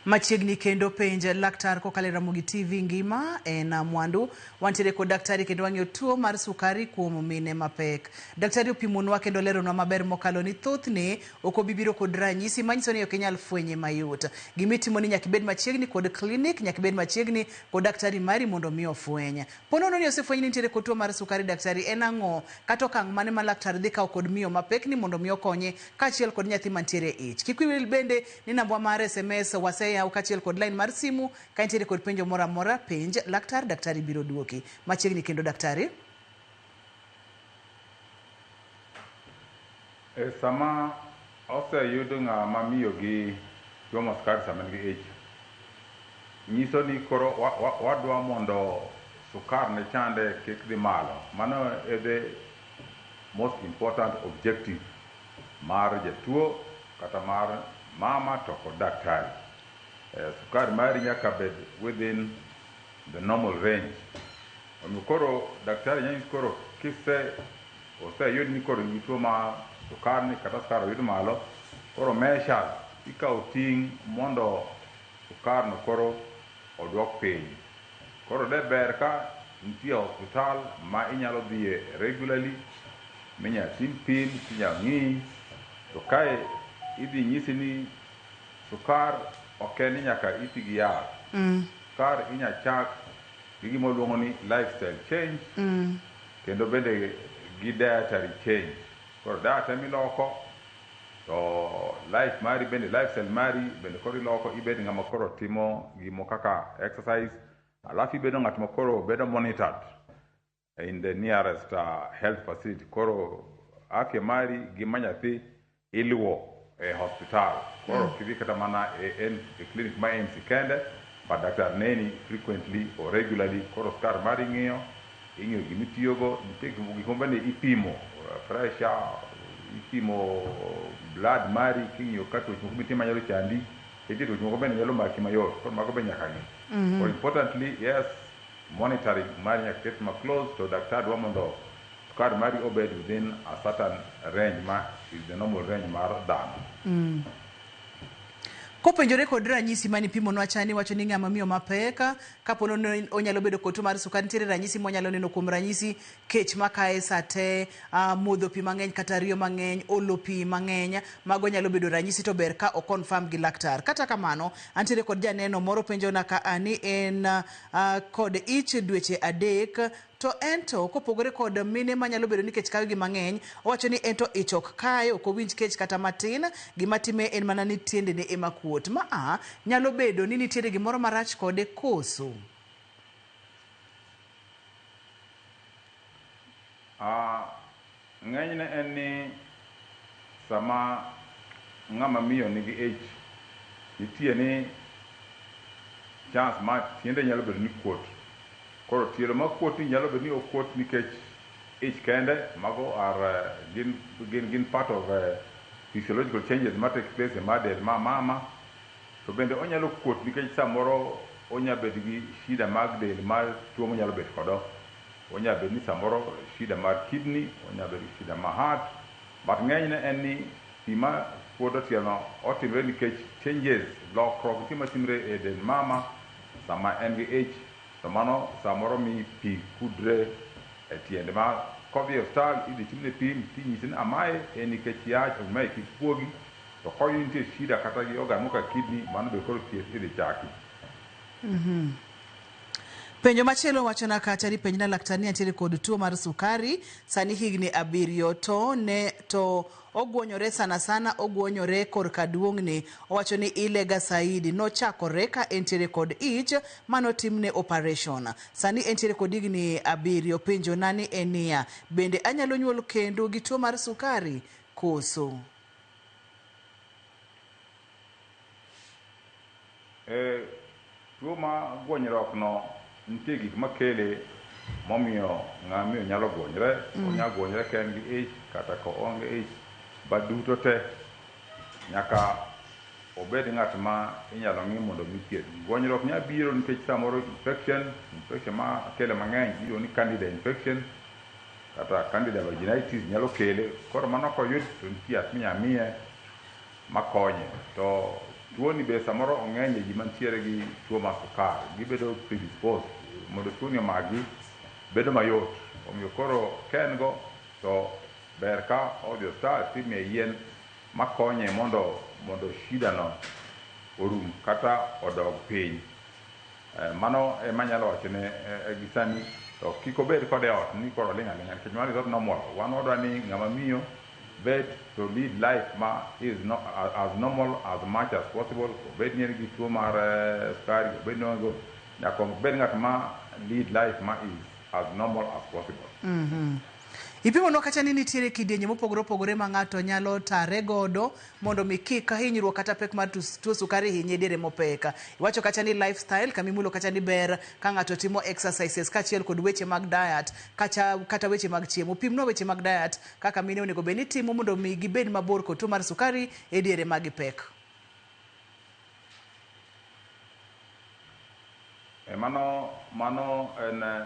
Machiegni kendo penje laktar kokale Ramogi TV ngima en mwandu wantiere kod daktari kendo wang'eyo tuo mar sukari kuom mine mapek. Daktari opimonwa kendo leronwa maber mokalo ni thothne ok obibiro kod ranyisi manyiso ni ok inyal fwenye mayot. Gimitimo ni nyaka ibed machiegni kod klinik, nyaka ibed machiegni kod daktari mari mondo mi ofwenya. Ponono ni osefweny ni nitiere kod tuo mar sukari, daktari en ang'o kata okang' mane ma laktar dhi kawo kod miyo mapek ni mondo mi okonye kaachiel kod nyathi mantiere ich. Kik wiyi wil bende ni nambwa mar SMS waseyaw kaachiel kod line mar simu ka nitiere kod penjo moro amora penj laktar, daktari biro duoki. Machiegni kendo daktari. Sama oseyud ng'ama miyo gi tuo mar sukari sama nigi ich, nyiso ni koro wadwa mondo sukar ne chande kik dhi malo. Mano e the most important objective mar jatuo kata mar mama to kod daktari. Sukari mari nyaka bed within the normal range. Koro daktari nyanyis koro oseyud ni koro tuo ma sukar ni kata sukar oyud malo, koro measures ikawo ting' mondo sukar no koro odwok piny. Koro de ber ka nitie hospital ma inyalo dhiye regularly, minya tim pim, inya ng'i, to kae idhi nyisi ni sukar ok ni nyaka iti gi yath. Sukar inya chak gi gima luongo ni lifestyle change, kendo bende gi dietary change. Koro diet miloko, to life mari bende lifestyle mari bende koro iloko, ibed ng'ama koro timo gimo kaka exercise, alafu ibedo ng'at ma koro bedo monitored in the nearest health facility. Koro afya mari gi nyathi iluwo e hospital. Koro kidhi kata mana e clinic ma MC kende, but daktari neni frequently or regularly. Koro sukar mari ing'iyo gimitiyogo, nitie gik bende ipimo, pressure, ipimo blood mari, king'iyo ka tuoche moko nitie manyalo chandi, nitie tuoche moko bende nyalo maki mayot, koro mago be nyaka ng'i. But importantly, yes, monitoring mari nyaka ket ma close to daktari dwa mondo sukar mari obed within a certain range ma is the normal range mar dhano. Kopenjore kod ranyisi mani pimonwa chani wacho ni ng'ama miyo mapek kapono ni onyalo bedo kod tuo mar sukari, nitiere ranyisi monyalo neno kuom ranyisi kech makae sate, modho pi mang'eny kata riyo mang'eny, olo pi mang'eny, mago nyalo bedo ranyisi to ber ka o confirm gi laktar. Kata kamano, antiere kod janeno moro penjona ka ani en kod ich dweche 3 to ento kopogore kod mine manyalo bedo ni kech kayo gi mang'eny, owacho ni ento ich ok kayo, ok owinj kech kata matin, gima time en mana ni tiendene ema kuot. Nyalo bedo ni nitiere gimoro marach kode koso. Ng'enyne en ni sama ng'ama miyo nigi ich nitie ni chance ma tiende nyalo bedo ni kuot. Koro tielo ma kuot ni nyalo bedo ni okuot nikech ich kende, mago are gin part of physiological changes ma take place in del ma mama. To bende onyalo kuot nikech samoro onya bedo gi shida mag del mar tuo monyalo bedo kodo. Onya bedo ni samoro shida mar kidney, onya bedo shida mar heart. But ng'enyne en ni pima kuodo tielo otimre nikech changes lokruok timre e del mama sama en gi ich. To mano samoro mi pi kudre e tiende ma kodhi ostal idhi timne pim tinyisi ni amaye en nikech yach omaye kik kuogi. To koyo nitie shida kata gi organ ka kidney, mano be koro thieth idhi chaki. Penjo machielo wachona kacha ni penjna laktar ni antiere kod tuo mar sukari sani higni 7 to ogwonyore sana ogwonyore korka duong'ne. Owacho ni ilega saidi nochakore ka entiere kod ich manotimne operation. Sani entiere kod higni 7. Penjo nani enia bende anyalo nyuol kendo gi tuo mar sukari koso? Tuo ma gwonyruok no nitie gik makele momiyo ng'amiyo nyalo gwonyre. Onya gwonyre ka en gi ich kata ka onge ich, baduto te nyaka obed ng'at ma inyalo ng'i mondo mi thieth. Gwonyruok nya biro nikech samoro infection ma kele mang'eny iyudo ni candida infection kata candida vaginitis nyalo kele. Koro mano koyud to nitie yath minyamiye makonye. To tuoni be samoro ong'eny ji mantiere gi tuo mar sukar gibedo predisposed mondo tuoni omagi bedo mayot. Omiyo koro ka en go to ber ka odhi ostal timie yien makonye mondo shida no orum kata odog piny. Mano emanyalo wachone gi sani. To kik obed kode ot ni koro ling' aling'a nikech mano is not normal. Wan wadwa ni ng'ama miyo bet to lead life ma is not as normal as much as possible. Obed ni en gi tuo mar sukari, obed ni ongo, nyaka obed ng'at ma lead life ma is as normal as possible. Ipimonwa kacha ni nitiere kidienje mopogore opogore ma ng'ato nyalo tare godo mondo mi kik hinyruok kata pek mar tuo sukari hinye diere mopeka. Iwacho kacha ni lifestyle kamimulo kacha ni ber ka ng'ato timo exercises kachiel kod weche mag diet kata weche mag chiemo. Pimno weche mag diet kaka mine onego bed ni timo mondo mi gibed mabor kod tuo mar sukari e diere mag pek. Mano en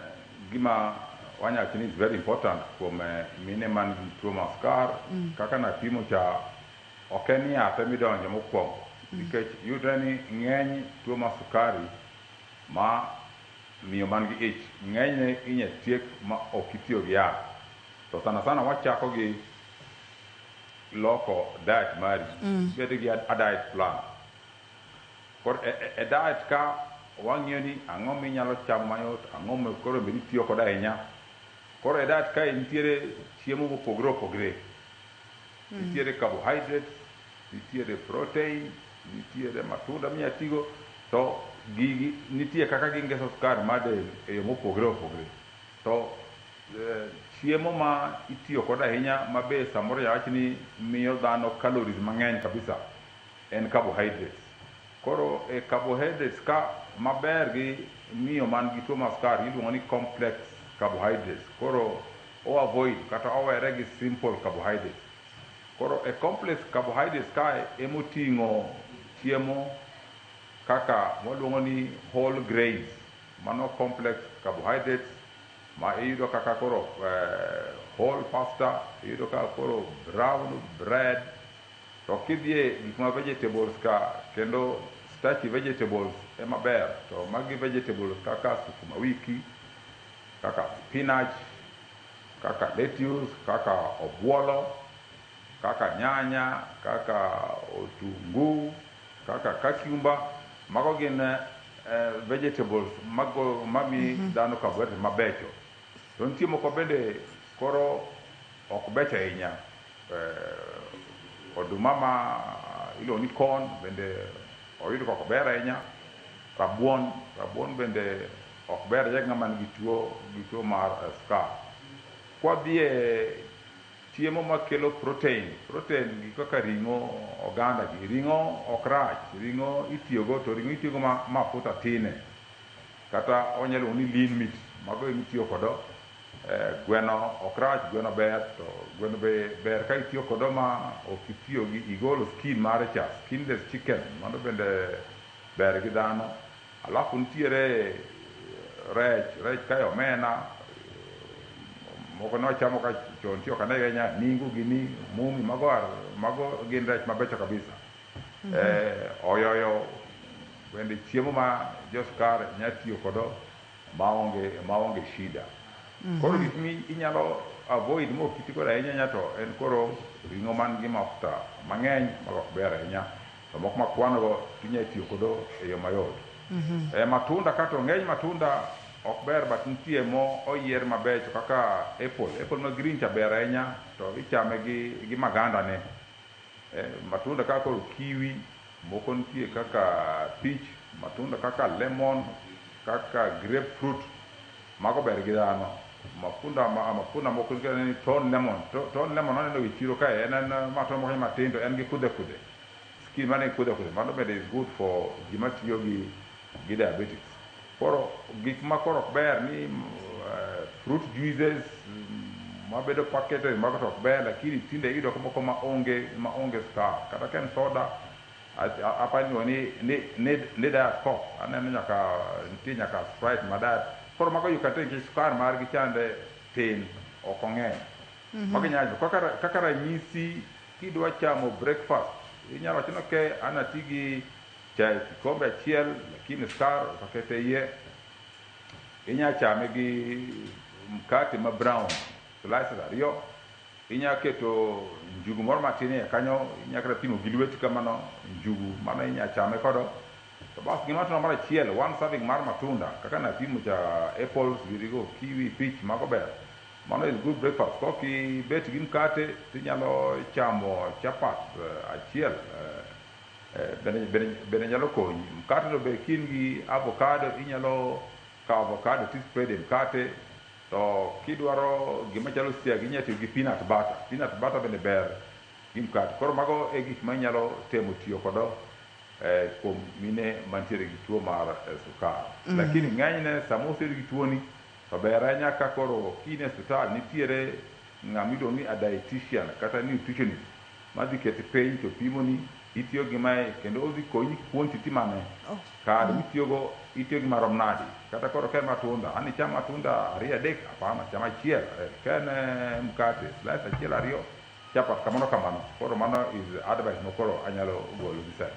gima wanyawacho ni is very important kuom mine man gi tuo mar sukar. Kaka napimo cha ok en yath midonjo mokwongo nikech yudre ni ng'eny tuo mar sukari ma miyo man gi ich ng'enyne inya tiek ma ok itiyo gi yath. To sana wachako gi loko diet mari, bedo gi a diet plan. Koro e diet ka wang'iyo ni ang'o minyalo chamo mayot, ang'o ma koro be nitiyo kod ahinya. Koro e diet ka nitiere chiemo mopogore opogore. Nitiere carbohydrates, nitiere protein, nitiere matunda minya tigo, to gigi nitie kaka gingeso sukari mar del e yo mopogore opogore. To chiemo ma itiyo kod ahinya ma be samoro yawach ni miyo dhano calories mang'eny kabisa en carbohydrates. Koro e carbohydrates ka maber gi miyo man gi tuo mar sukari iluongo ni complex carbohydrates. Koro o avoid kata owere gi simple carbohydrates. Koro e complex carbohydrates kae emoting'o chiemo kaka waluongo ni whole grains. Mano complex carbohydrates ma iyudo kaka koro whole pasta, iyudo kaka koro brown bread. To kidhie gik ma vegetables ka kendo starchy vegetables ema ber. To magi vegetables kaka sukuma wiki, kaka spinach, kaka lettuce, kaka obuolo, kaka nyanya, kaka otungu, kaka cucumber. Mago gin vegetables mami dhano carbohydrates mabecho. To nitie moko bende koro ok becho ahinya. Oduma ma iluongo ni corn bende oyudo ka ok ber ahinya. Rabuon bende ok ber ahinya ng'ama nigi tuo mar sukar. Kwadhi e chiemo makelo protein gi kaka ring'o oganda gi ring'o ok rach, ring'o itiyogo to ring'o itiyogo mafuta tine kata onyalo ni lean meat mago itiyo kodo. Gweno ok rach, gweno ber, to gweno be ber ka itiyo kodo ma ok itiyo gi igolo skin mare cha, skinless chicken, mano bende ber gi dhano. Alafu nitiere rech ka omena moko nochamo ka chon tiyo kane genya ningu gini mumi mago gin rech mabecho kabisa. Oyoyo bende chiemo ma josukar nya tiyo kodo maonge shida. Koro gik mi inyalo avoid mo kiti kodo ahinya to en koro ring'o man gi mafuta mang'eny ok ber ahinya, to moko makwanogo tinya tiyo kodo e yo mayot. Matunda kato ng'eny matunda ok ber, but nitie mo oyier mabecho kaka apple ma green cha ber ahinya, to ichame gi maganda ne. Matunda kaka koro kiwi, moko nitie kaka peach, matunda kaka lemon, kaka grapefruit, mago ber gi dhano. Mapunda moko ni ton lemon oneno gi chiro kae, en matunda moko matindo, en gi kudhe skin mane kudhe, mano bende is good for gima tiyo gi diabetics. Koro gik ma koro ok ber ni fruit juices mabedo paketed mago to ok ber, lakini tinde iyudo moko maonge sukar, kata ken soda apani ni diet coke, aneno nitie nyaka Sprite ma diet. Koro mago you can take sukar margi chande tin, ok ong'eny. Mago nyalo kaka ranyisi kidwa chamo breakfast, inyalo chino ke anati gi chai kikombe achiel, lakini sukar okete iye. Inya chame gi mkate ma brown slices ariyo, inya keto njugu moro matin e kanyo, inya kata pimo gi lweti kamano njugu mano inya chame kodo. To bas gima tino mar achiel, one serving mar matunda kaka na pimo cha apples, virigo, kiwi, peach, mago ber. Mano is good breakfast. Koki bet gi mkate tinyalo chamo chapat achiel, bende nyalo konyi. Mkate no be kin gi avocado, inyalo ka avocado ti spread mkate, to kidwaro gima chalo siagi inyalo tiyo gi peanut butter bende ber gi mkate. Koro mago e gik ma inyalo temo tiyo kodo kuom mine mantiere gi tuo mar sukar. Lakini ng'enyne sama oseri gi tuoni to ber ahinya ka koro kine hospital nitiere ng'ama iluongo ni a dietitian kata nutritionist madhi keti piny to pimoni, itiyo gi mae kendo odhi konyi quantity mane kar mitiyogo, itiyo gi marom nadi. Kata koro ken matunda, ani cham matunda 2-3, hapana, cham achiel. Ken mkate slice achiel 2, chapat kamano. Koro mano is advice mokoro anyalo golo gi sani.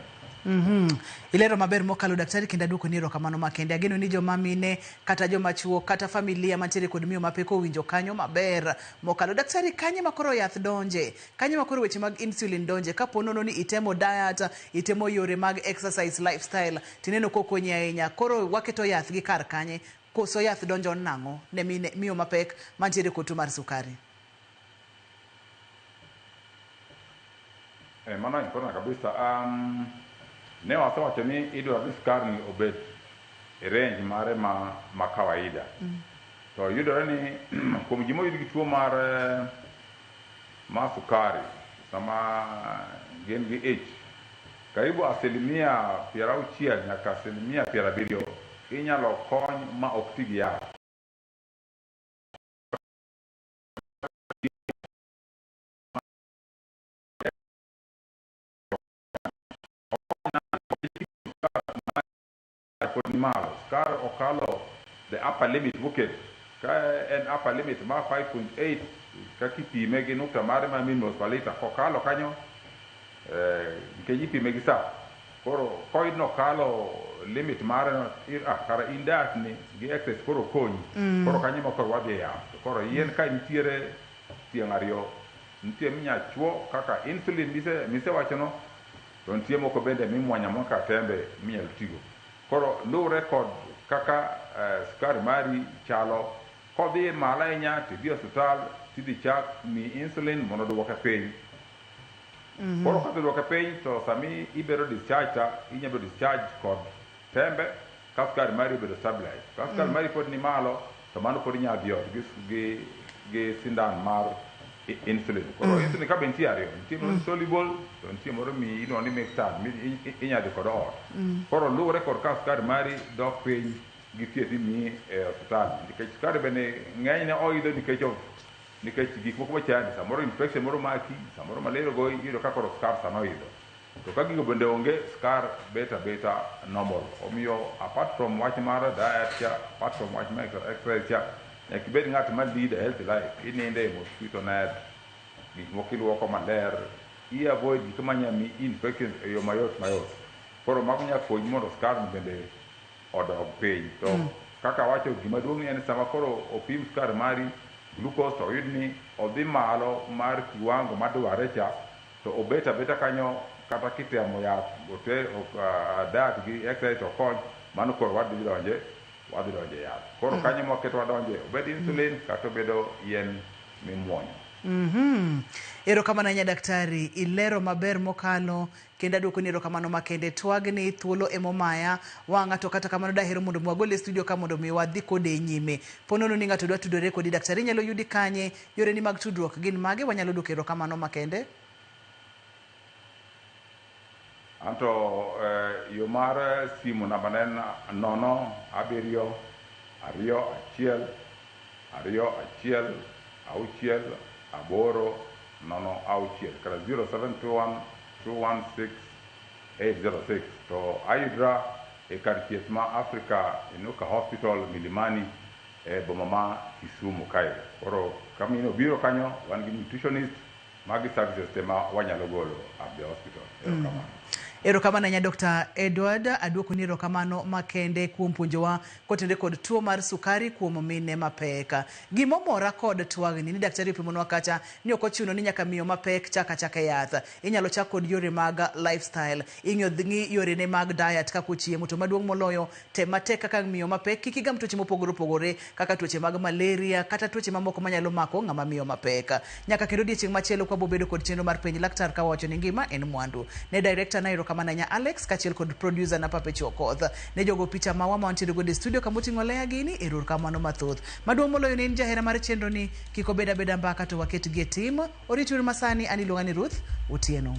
Ilero maber mokalo daktari, kenda duoko ni erokamano makende. Ageno ni joma mine kata joma chuo kata familia mantiere kod miyo mapek owinjo kanyo maber mokalo. Daktari, kanye makoro yath donje, kanye makoro weche mag insulin donje, kapo nono ni itemo diet, itemo yore mag exercise lifestyle, tineno kokonyi ahinya, koro waketo yath gi kar kanye, koso yath donjo nang'o ne miyo mapek mantiere kod tuo mar sukari? Mano important kabisa. Ne wasewacho ni idwaro ni sukar ni obed e range mare ma kawaida. To yudore ni kuom ji moyud gi tuo mar sukari sama gin gi ich, karibu 60% nyaka 70% inyalo kony ma ok ti gi yath. Sukar okalo the upper limit bucket, ka en upper limit ma 5.8 ka kipime gi nukta mare ma minimum per liter, kokalo kanyo nikech ipime gi sa. Koro koidno kalo limit mare kara indat ni gi excess koro konyi. Koro kanyo ma koro wadhi yath. Koro yien ka nitiere tieng' ariyo, nitie minya chuo kaka insulin mise wachono, to nitie moko bende mimwanya moka tembe minyal tigo. Koro lure kod kaka sukari mari chalo, kodhi malo ahinya tidhi hospital tidhi chak mi insulin mondo duoke piny. Koro ka duoke piny to sami ibero discharge ta inyalo discharge kod tembe ka sukari mari bedo stabilize. Ka sukari mari pod ni malo to mano pod inyalo dhi ot gi sindan mar insulin. Koro insulin ka ben tiario, moro soluble, to nitie moro mi ino ni mixtard, mi inyadhi kod ot. Koro luwore kod ka skari mari dok piny gi thieth mi e osiptal. Nikech skari bende ng'enyne oidho nikech gik moko machandi, samoro infection moro maki, samoro malaria go iyudo ka koro skar sana oidho. To ka gigo bende onge, skar beta normal. Omiyo apart from wach mar diet cha, apart from wach mar exercise cha, nyaka ibed ng'at ma lead a healthy life. Ininde e mosquito net, gik moko iluoko maler, avoid gik manyami infection e yo mayot. Koro mago nyaka konyi mondo skar bende odog piny. To kaka wacho gima duong' en sama koro opim skar mari, glucose to oyud ni odhi malo mar kiwango madware cha, to obet abeta kanyo kata kitemo yath diet gi exercise to kony, mano koro wadhi donje yath. Koro kanyo mwaketo wadonje, obed insulin kata obedo yien mimuonyo. Erokamano ahinya daktari, ilero maber mokalo kendo aduoko ni erokamano makende. Twagni thuolo emomaya wang'a, to kata kamano dahero mondo mwagol e studio ka mondo mi wadhi kode nyime. Ponono ni ng'ato dwa tudore kodi daktari, nyalo yudi kanye? Yore ni mag tudruok gin mage? Wanyalo duoko erokamano makende. Anto yo mar simu namba en 07121 kata 0721216806. To ayudra e kar thieth ma Africa Inuka Hospital Milimani e boma ma Kisumu kae. Koro kamino biro kanyo, wan gi nutritionist, magi services tema wanyalo golo at the hospital. Erokamano ahinya Dr. Edward, aduoko ni erokamano makende kuom puonjowa kotende kod tuo mar sukari kuom mine mapek. Gimomora kod twagni ni daktari opimonwa kacha ni ok ochuno ni nyaka miyo mapek chaka yath. Inyalo chak kod yore mag lifestyle, ing'i yore ne mag diet kaka chiemo, to maduong' moloyo tem matek kaka miyo mapek kik igam tuoche mopogore opogore kaka tuoche mag malaria kata tuoche mamoko manyalo mako ng'ama miyo mapek. Nyaka kendo odiechieng' machielo kwa bobedo kod chenro mar penj laktar ka wacho ni ngima en mwandu. Ne director na Kamana Alex kachiel kod producer na Pape Chokoth. Ne jogo picha mawa ma wantiere go e studio kamoting'o Lea gini erokamano mathoth. Maduong' moloyo ne en jahera mar chenro ni, kik obeda mbaka to waket gi e tim. Orituru masani, ani luonga ni Ruth Otieno.